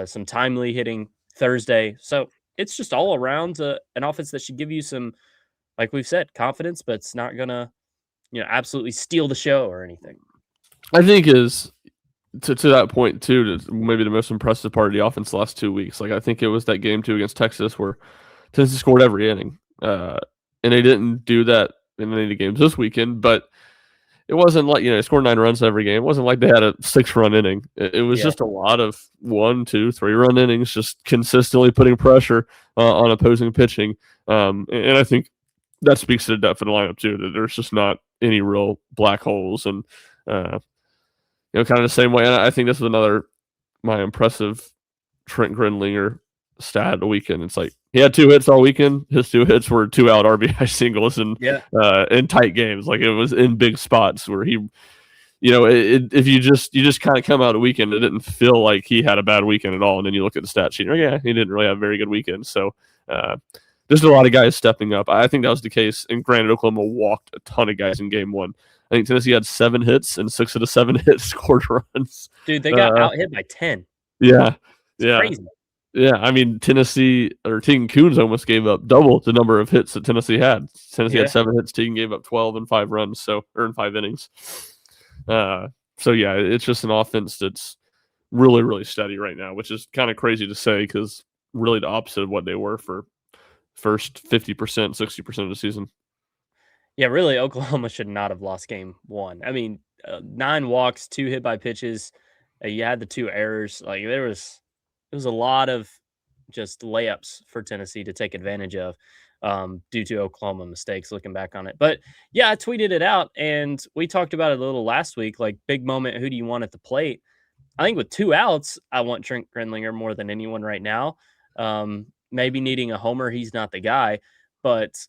Some timely hitting Thursday, so it's just all around an offense that should give you some, like we've said, confidence, but it's not gonna absolutely steal the show or anything. I think is to that point too. Maybe the most impressive part of the offense the last 2 weeks. Like I think it was that game 2 against Texas where Tennessee scored every inning, and they didn't do that in any of the games this weekend. But it wasn't like they scored 9 runs every game. It wasn't like they had a 6-run inning. It was Yeah. just a lot of 1, 2, 3-run innings, just consistently putting pressure on opposing pitching. And I think that speaks to the depth of the lineup too. That there's just not any real black holes, and kind of the same way. And I think this was another my impressive Trent Grindlinger stat of the weekend. It's like he had 2 hits all weekend. His 2 hits were 2-out RBI singles and Yeah. in tight games. Like it was in big spots where he, if you just kind of come out of the weekend, it didn't feel like he had a bad weekend at all. And then you look at the stat sheet, yeah, he didn't really have a very good weekend. So there's a lot of guys stepping up. I think that was the case. And granted, Oklahoma walked a ton of guys in game 1. I think Tennessee had 7 hits, and 6 of the 7 hits scored runs. Dude, they got out hit by 10. Yeah, It's yeah, crazy. yeah. I mean, Tennessee or Tegan Coons almost gave up double the number of hits that Tennessee had. Tennessee Yeah. had 7 hits. Tegan gave up 12 in 5 runs, so or in 5 innings. So yeah, it's just an offense that's really, really steady right now, which is kind of crazy to say because really the opposite of what they were for first 50%, 60% of the season. Yeah, really, Oklahoma should not have lost game 1. I mean, 9 walks, 2 hit by pitches. You had the 2 errors. Like it was a lot of just layups for Tennessee to take advantage of due to Oklahoma mistakes. Looking back on it, but yeah, I tweeted it out and we talked about it a little last week. Like big moment, who do you want at the plate? I think with 2 outs, I want Trent Grindlinger more than anyone right now. Maybe needing a homer, he's not the guy, but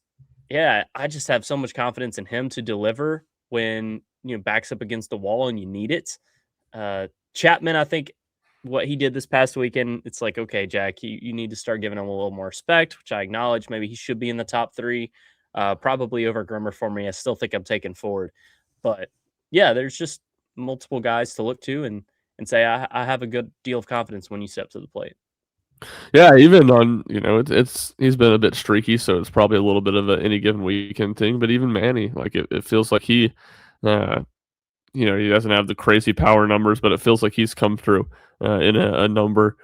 yeah, I just have so much confidence in him to deliver when backs up against the wall and you need it. Chapman, I think what he did this past weekend, it's like, okay, Jack, you need to start giving him a little more respect, which I acknowledge. Maybe he should be in the top 3, probably over Grimmer for me. I still think I'm taking Ford, but yeah, there's just multiple guys to look to and say I have a good deal of confidence when you step to the plate. Yeah, even on it's he's been a bit streaky, so it's probably a little bit of a any given weekend thing. But even Manny, like it feels like he, he doesn't have the crazy power numbers, but it feels like he's come through in a number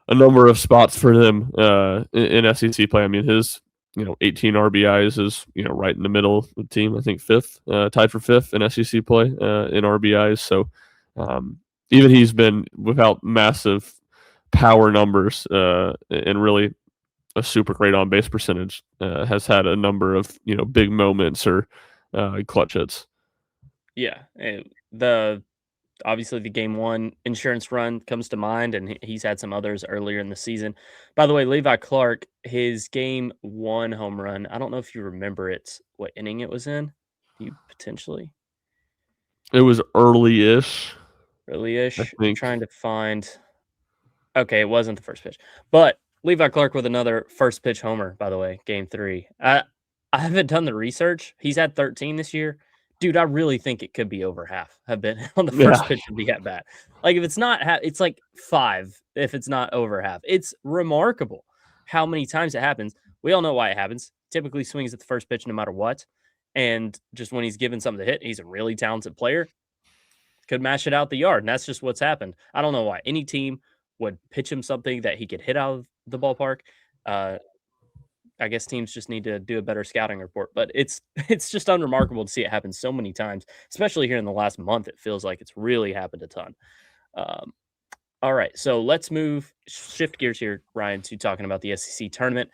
of spots for them in SEC play. I mean, his 18 RBIs is right in the middle of the team. I think 5th, tied for 5th in SEC play in RBIs. So even he's been without massive power numbers and really a super great on base percentage. Has had a number of big moments or clutch hits. Yeah, the obviously the game 1 insurance run comes to mind, and he's had some others earlier in the season. By the way, Levi Clark, his game 1 home run, I don't know if you remember it, what inning it was in. Do you potentially? It was early-ish, I Early-ish. I'm think. trying to find. Okay, it wasn't the first pitch, but Levi Clark with another first pitch homer. By the way, game 3. I haven't done the research. He's had 13 this year. Dude, I really think it could be over half have been on the first Yeah, pitch of the at bat. Like if it's not half, it's like 5 if it's not over half. It's remarkable how many times it happens. We all know why it happens. Typically swings at the first pitch no matter what. And just when he's given something to hit, he's a really talented player. Could mash it out the yard. And that's just what's happened. I don't know why any team would pitch him something that he could hit out of the ballpark. Uh, I guess teams just need to do a better scouting report, but it's it's just unremarkable to see it happen so many times, especially here in the last month. It feels like it's really happened a ton. Um, all right, so let's shift gears here, Ryan, to talking about the SEC tournament.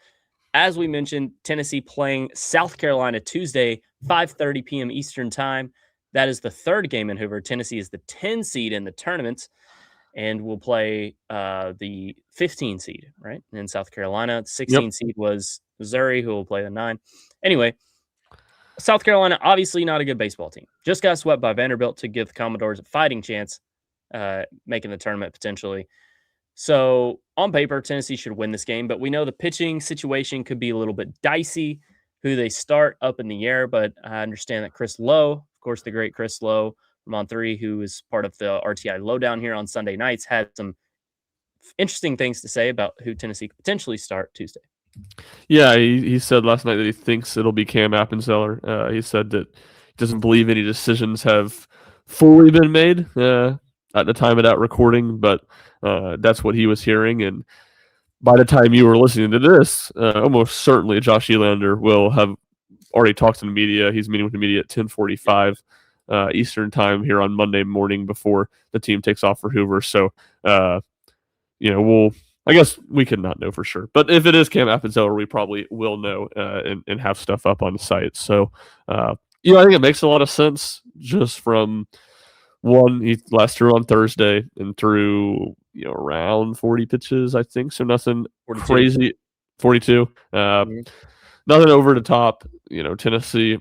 As we mentioned, Tennessee playing South Carolina Tuesday, 5:30 p.m. Eastern time. That is the third game in Hoover. Tennessee is the 10 seed in the tournament and will play the 15 seed, right? In South Carolina. The 16 seed was Missouri, who will play the 9. Anyway, South Carolina, obviously not a good baseball team. Just got swept by Vanderbilt to give the Commodores a fighting chance, making the tournament potentially. So on paper, Tennessee should win this game, but we know the pitching situation could be a little bit dicey, who they start up in the air. But I understand that Chris Lowe, of course, the great Chris Lowe from On 3, who is part of the RTI Lowdown here on Sunday nights, had some interesting things to say about who Tennessee could potentially start Tuesday. Yeah, he said last night that he thinks it'll be Cam Appenzeller. He said that he doesn't believe any decisions have fully been made at the time of that recording, but that's what he was hearing. And by the time you were listening to this, almost certainly Josh Elander will have already talked to the media. He's meeting with the media at 10:45 Eastern time here on Monday morning before the team takes off for Hoover. So, I guess we could not know for sure. But if it is Cam Appenzeller, we probably will know and have stuff up on the site. So, I think it makes a lot of sense just from one, he last threw on Thursday and threw, around 40 pitches, I think. So nothing 42. crazy. 42. Nothing over the top. Tennessee,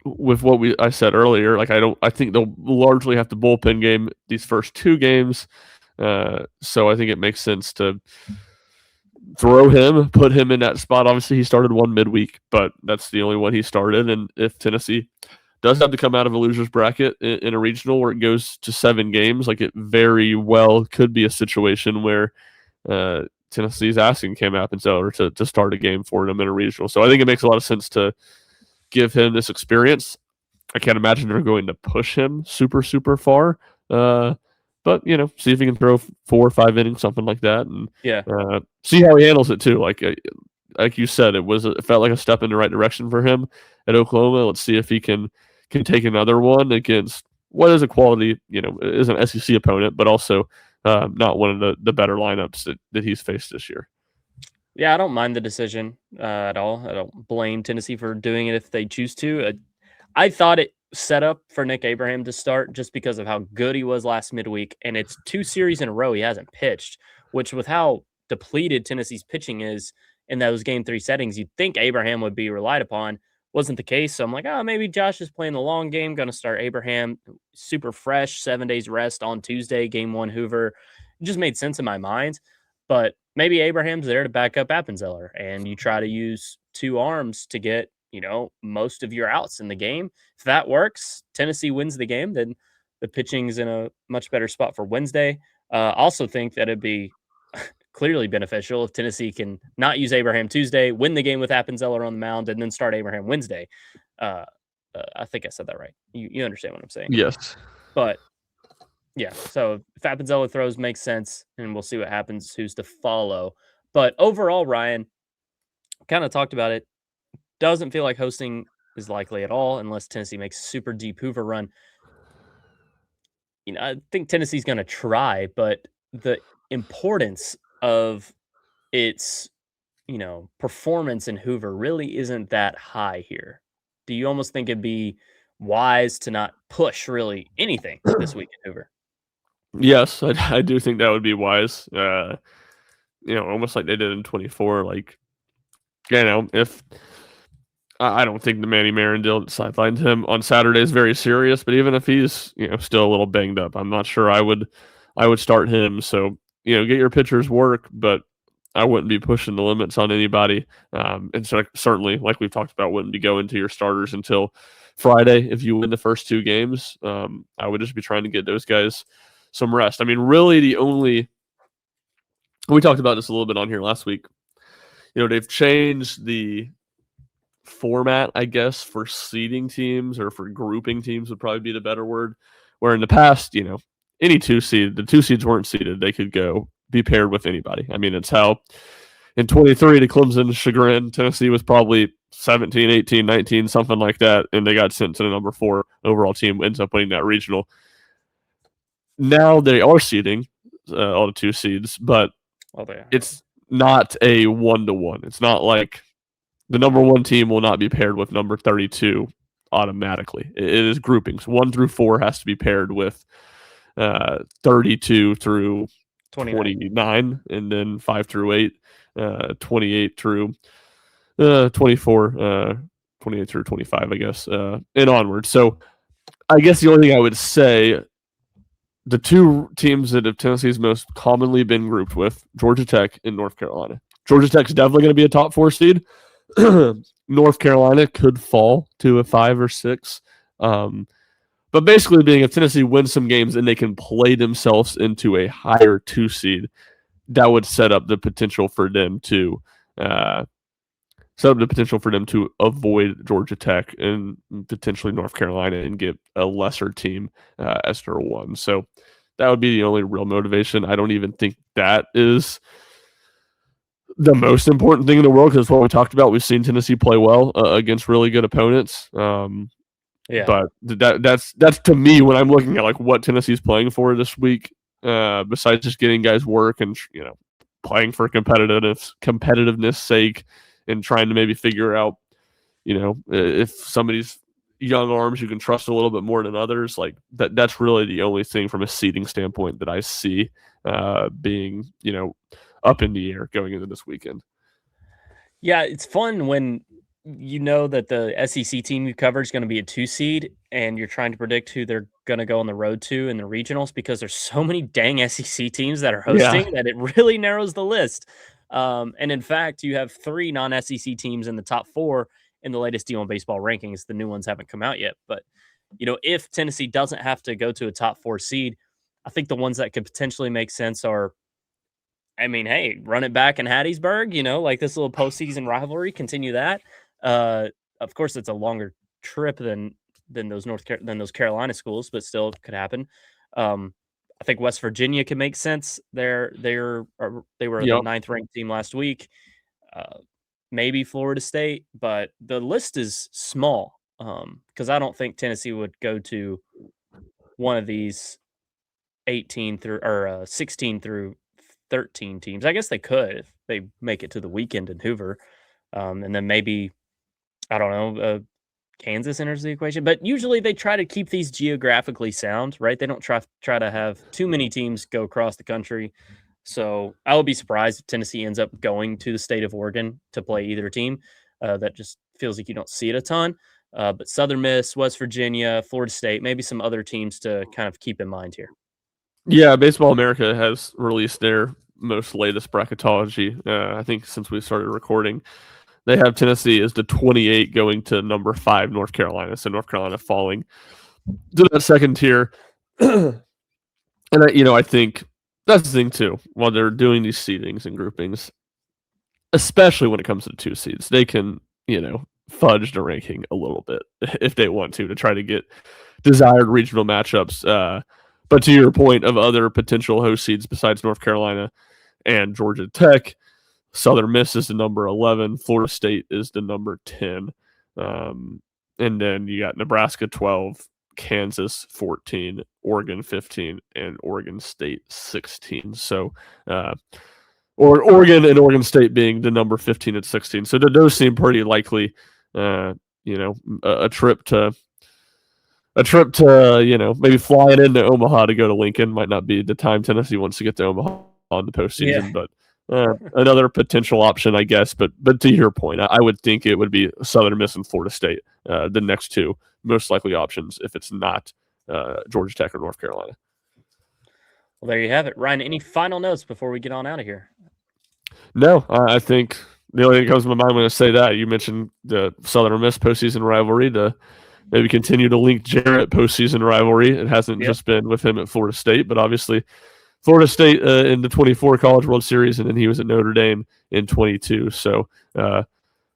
with what I said earlier, I think they'll largely have to bullpen game these first 2 games. So I think it makes sense to throw him, put him in that spot. Obviously, he started one midweek, but that's the only one he started. And if Tennessee does have to come out of a loser's bracket in a regional where it goes to 7 games, like it very well could be a situation where Tennessee's asking Cam Appenzeller to start a game for them in a regional. So I think it makes a lot of sense to give him this experience. I can't imagine they're going to push him super, super far. But, see if he can throw 4 or 5 innings, something like that. And see how he handles it, too. Like you said, it felt like a step in the right direction for him at Oklahoma. Let's see if he can take another one against what is a quality, is an SEC opponent, but also not one of the better lineups that he's faced this year. Yeah, I don't mind the decision at all. I don't blame Tennessee for doing it if they choose to. I thought it set up for Nick Abraham to start just because of how good he was last midweek, and it's 2 series in a row he hasn't pitched, which with how depleted Tennessee's pitching is in those game 3 settings, you'd think Abraham would be relied upon. Wasn't the case, so I'm like, maybe Josh is playing the long game, going to start Abraham, super fresh, 7 days rest on Tuesday, game 1 Hoover. It just made sense in my mind, but maybe Abraham's there to back up Appenzeller, and you try to use 2 arms to get most of your outs in the game. If that works, Tennessee wins the game, then the pitching's in a much better spot for Wednesday. Also think that it'd be clearly beneficial if Tennessee can not use Abraham Tuesday, win the game with Appenzeller on the mound, and then start Abraham Wednesday. I think I said that right. You understand what I'm saying? Yes. But yeah, so if Appenzeller throws, makes sense, and we'll see what happens, who's to follow. But overall, Ryan, kind of talked about it. Doesn't feel like hosting is likely at all unless Tennessee makes a super deep Hoover run. I think Tennessee's going to try, but the importance of its, performance in Hoover really isn't that high here. Do you almost think it'd be wise to not push really anything this week in Hoover? Yes, I do think that would be wise. Almost like they did in 24. If I don't think the Manny Marin deal sidelined him on Saturday is very serious, but even if he's still a little banged up, I'm not sure I would start him. So get your pitchers work, but I wouldn't be pushing the limits on anybody. And so certainly, like we've talked about, wouldn't be going to your starters until Friday if you win the first 2 games. I would just be trying to get those guys some rest. I mean, really, we talked about this a little bit on here last week. they've changed the format, I guess, for seeding teams or for grouping teams would probably be the better word. Where in the past, any the 2 seeds weren't seeded. They could go be paired with anybody. I mean, it's how in 23 to Clemson's chagrin, Tennessee was probably 17, 18, 19, something like that, and they got sent to the number 4 overall team, ends up winning that regional. Now they are seeding all the 2 seeds, but it's not a 1-to-1. It's not like the number 1 team will not be paired with number 32 automatically. It is groupings. 1 through 4 has to be paired with 32 through 29, and then 5 through 8, 28 through 24, 28 through 25, I guess, and onward. So I guess the only thing I would say, the 2 teams that have Tennessee's most commonly been grouped with, Georgia Tech and North Carolina. Georgia Tech's definitely going to be a top 4 seed. North Carolina could fall to a 5 or 6. But basically being if Tennessee wins some games and they can play themselves into a higher 2 seed, that would set up the potential for them to avoid Georgia Tech and potentially North Carolina and get a lesser team as their 1. So that would be the only real motivation. I don't even think that is the most important thing in the world, because what we talked about, we've seen Tennessee play well against really good opponents. But that's to me, when I'm looking at like what Tennessee's playing for this week, besides just getting guys work and playing for competitiveness sake, and trying to maybe figure out if somebody's young arms you can trust a little bit more than others, like that's really the only thing from a seeding standpoint that I see being up in the air going into this weekend. Yeah, it's fun when that the SEC team you cover is going to be a 2 seed, and you're trying to predict who they're going to go on the road to in the regionals, because there's so many dang SEC teams that are hosting that it really narrows the list. And in fact, you have 3 non-SEC teams in the top 4 in the latest D1 baseball rankings. The new ones haven't come out yet, but if Tennessee doesn't have to go to a top 4 seed, I think the ones that could potentially make sense are, hey, run it back in Hattiesburg, like this little postseason rivalry, continue that. Of course, it's a longer trip than those Carolina schools, but still could happen. I think West Virginia can make sense. They were the 9th ranked team last week. Maybe Florida State, but the list is small because I don't think Tennessee would go to one of these 16 through 13 teams. I guess they could if they make it to the weekend in Hoover, and then maybe, I don't know, Kansas enters the equation. But usually they try to keep these geographically sound, right? They don't try to have too many teams go across the country. So I would be surprised if Tennessee ends up going to the state of Oregon to play either team. That just feels like you don't see it a ton. But Southern Miss, West Virginia, Florida State, maybe some other teams to kind of keep in mind here. Yeah, Baseball America has released their most latest bracketology. I think since we started recording, they have Tennessee as the 28 going to number 5 North Carolina. So North Carolina falling to that second tier. And I think that's the thing too. While they're doing these seedings and groupings, especially when it comes to the 2 seeds, they can fudge the ranking a little bit if they want to try to get desired regional matchups. But to your point of other potential host seeds besides North Carolina and Georgia Tech, Southern Miss is the number 11. Florida State is the number 10. And then you got Nebraska 12, Kansas 14, Oregon 15, and Oregon State 16. So, or Oregon and Oregon State being the number 15 and 16. So those seem pretty likely. A trip to maybe flying into Omaha to go to Lincoln might not be the time Tennessee wants to get to Omaha on the postseason, but another potential option, I guess. But to your point, I would think it would be Southern Miss and Florida State, the next 2 most likely options if it's not Georgia Tech or North Carolina. Well, there you have it. Ryan, any final notes before we get on out of here? No, I think the only thing that comes to my mind when I say that, you mentioned the Southern Miss postseason rivalry, to maybe continue to link Jarrett postseason rivalry. It hasn't just been with him at Florida State, but obviously Florida State in the 24 College World Series, and then he was at Notre Dame in 22. So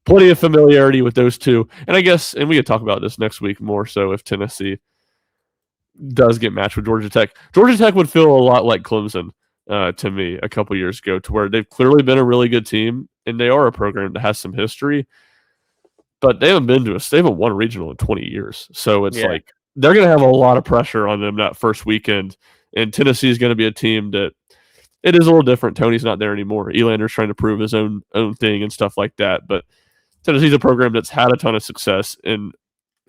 plenty of familiarity with those two. And I guess, and we could talk about this next week more so if Tennessee does get matched with Georgia Tech. Georgia Tech would feel a lot like Clemson to me a couple years ago, to where they've clearly been a really good team, and they are a program that has some history, but they haven't they haven't won a regional in 20 years. So it's like they're going to have a lot of pressure on them that first weekend. And Tennessee is going to be a team that it is a little different. Tony's not there anymore. Elander's trying to prove his own thing and stuff like that. But Tennessee's a program that's had a ton of success and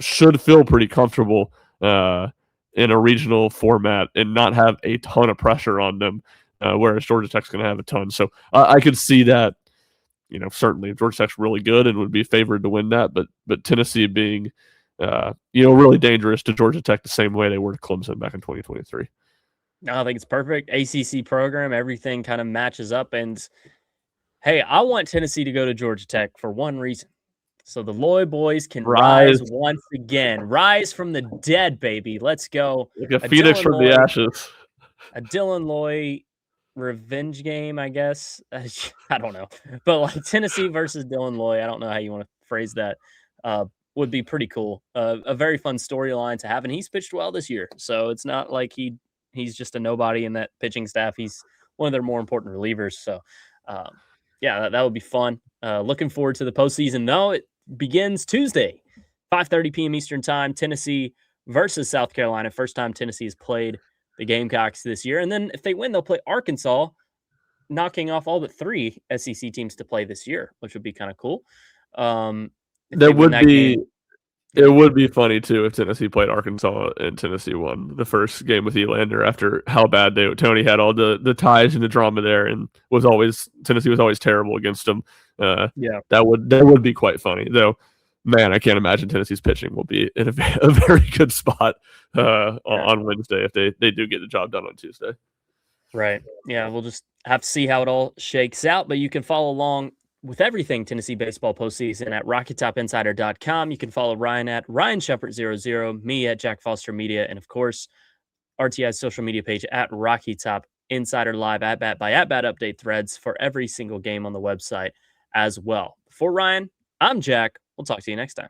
should feel pretty comfortable in a regional format and not have a ton of pressure on them, whereas Georgia Tech's going to have a ton. So I could see that. Certainly Georgia Tech's really good and would be favored to win that, but Tennessee being, really dangerous to Georgia Tech the same way they were to Clemson back in 2023. No, I think it's perfect. ACC program, everything kind of matches up. And hey, I want Tennessee to go to Georgia Tech for one reason. So the Loy boys can rise once again. Rise from the dead, baby. Let's go. Like a phoenix from the ashes. A Dylan Loy revenge game, I guess. I don't know. But like Tennessee versus Dylan Loy, I don't know how you want to phrase that. Would be pretty cool. A very fun storyline to have. And he's pitched well this year. So it's not like he's just a nobody in that pitching staff. He's one of their more important relievers. So, that would be fun. Looking forward to the postseason, though. It begins Tuesday, 5:30 p.m. Eastern time, Tennessee versus South Carolina. First time Tennessee has played the Gamecocks this year. And then if they win, they'll play Arkansas, knocking off all but 3 SEC teams to play this year, which would be kind of cool. It would be funny, too, if Tennessee played Arkansas and Tennessee won the first game with Elander after how bad Tony had all the ties and the drama there, and Tennessee was always terrible against them. That would be quite funny, though. Man, I can't imagine Tennessee's pitching will be in a very good spot on Wednesday if they do get the job done on Tuesday. Right. Yeah, we'll just have to see how it all shakes out, but you can follow along with everything Tennessee baseball postseason at RockyTopInsider.com. You can follow Ryan at RyanShepard00, me at Jack Foster Media, and of course, RTI's social media page at Rocky Top Insider Live at bat by at bat update threads for every single game on the website as well. For Ryan, I'm Jack. We'll talk to you next time.